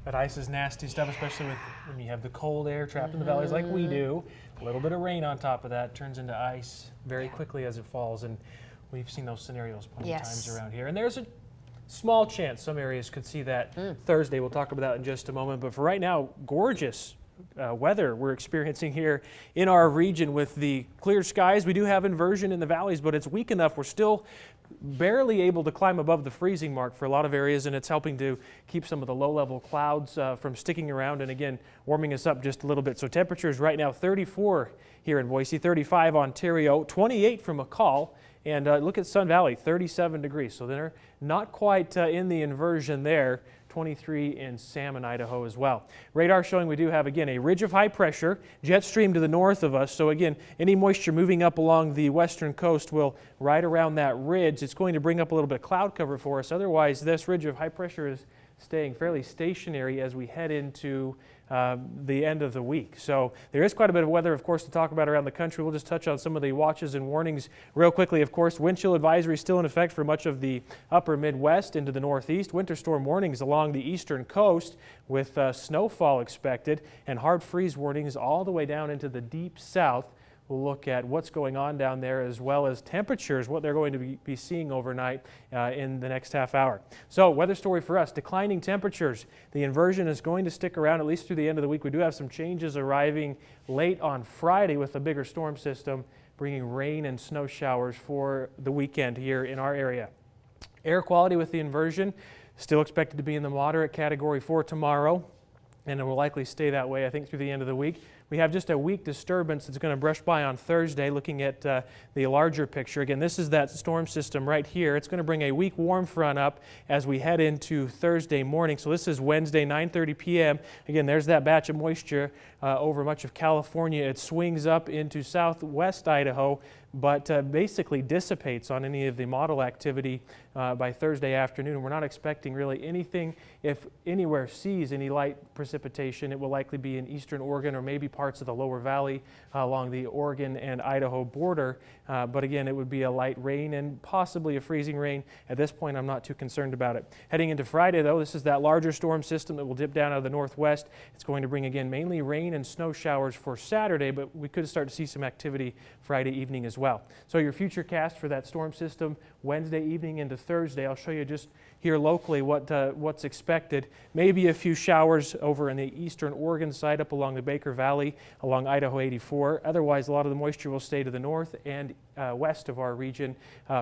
That ice is nasty stuff, especially when you have the cold air trapped in the valleys like we do. A little bit of rain on top of that turns into ice very quickly as it falls, and we've seen those scenarios plenty of times around here. And there's a small chance some areas could see that Thursday. We'll talk about that in just a moment. But for right now, gorgeous weather we're experiencing here in our region with the clear skies. We do have inversion in the valleys, but it's weak enough. We're still barely able to climb above the freezing mark for a lot of areas, and it's helping to keep some of the low-level clouds from sticking around and, again, warming us up just a little bit. So temperatures right now 34 here in Boise, 35 Ontario, 28 from McCall, and look at Sun Valley, 37 degrees. So they're not quite in the inversion there. 23 in Salmon, Idaho as well. Radar showing we do have, again, a ridge of high pressure, jet stream to the north of us. So again, any moisture moving up along the western coast will ride around that ridge. It's going to bring up a little bit of cloud cover for us. Otherwise, this ridge of high pressure is staying fairly stationary as we head into the end of the week. So there is quite a bit of weather, of course, to talk about around the country. We'll just touch on some of the watches and warnings real quickly. Of course, wind chill advisory still in effect for much of the upper Midwest into the Northeast. Winter storm warnings along the eastern coast with snowfall expected, and hard freeze warnings all the way down into the deep south. We'll look at what's going on down there as well as temperatures, what they're going to be seeing overnight in the next half hour. So weather story for us, declining temperatures. The inversion is going to stick around at least through the end of the week. We do have some changes arriving late on Friday with a bigger storm system bringing rain and snow showers for the weekend here in our area. Air quality with the inversion still expected to be in the moderate category for tomorrow, and it will likely stay that way, I think, through the end of the week. We have just a weak disturbance that's going to brush by on Thursday, looking at the larger picture. Again, this is that storm system right here. It's going to bring a weak warm front up as we head into Thursday morning. So this is Wednesday, 9:30 p.m. Again, there's that batch of moisture over much of California. It swings up into southwest Idaho, but basically dissipates on any of the model activity by Thursday afternoon. We're not expecting really anything. If anywhere sees any light precipitation, it will likely be in eastern Oregon or maybe parts of the lower valley along the Oregon and Idaho border. But again, it would be a light rain and possibly a freezing rain. At this point, I'm not too concerned about it. Heading into Friday, though, this is that larger storm system that will dip down out of the northwest. It's going to bring, again, mainly rain and snow showers for Saturday, but we could start to see some activity Friday evening as well. So your future cast for that storm system Wednesday evening into Thursday, I'll show you just here locally what's expected. Maybe a few showers over in the eastern Oregon side up along the Baker Valley, along Idaho 84. Otherwise, a lot of the moisture will stay to the north and west of our region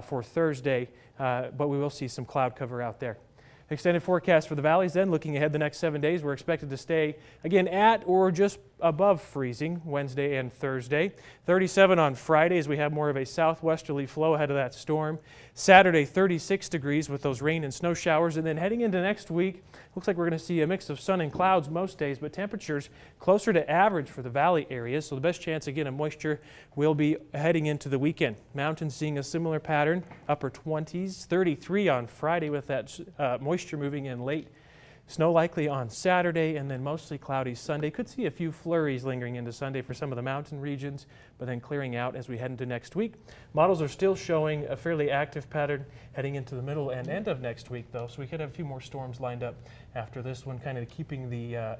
for Thursday, but we will see some cloud cover out there. Extended forecast for the valleys then, looking ahead the next 7 days, we're expected to stay again at or just above freezing Wednesday and Thursday. 37 on Friday as we have more of a southwesterly flow ahead of that storm. Saturday, 36 degrees with those rain and snow showers. And then heading into next week, looks like we're going to see a mix of sun and clouds most days, but temperatures closer to average for the valley areas. So the best chance, again, of moisture will be heading into the weekend. Mountains seeing a similar pattern, upper 20s, 33 on Friday with that moisture moving in late. Snow likely on Saturday, and then mostly cloudy Sunday. Could see a few flurries lingering into Sunday for some of the mountain regions, but then clearing out as we head into next week. Models are still showing a fairly active pattern heading into the middle and end of next week, though, so we could have a few more storms lined up after this one, kind of keeping the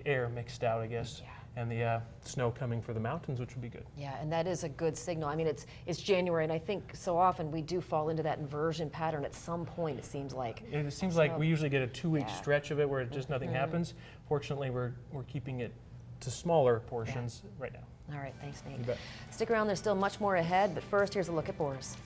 air mixed out, I guess. Yeah. And the snow coming for the mountains, which would be good. Yeah, and that is a good signal. I mean, it's January, and I think so often we do fall into that inversion pattern at some point, it seems like. It seems like we usually get a 2-week stretch of it where just nothing happens. Fortunately, we're keeping it to smaller portions right now. All right, thanks, Nate. You bet. Stick around, there's still much more ahead, but first, here's a look at Boris.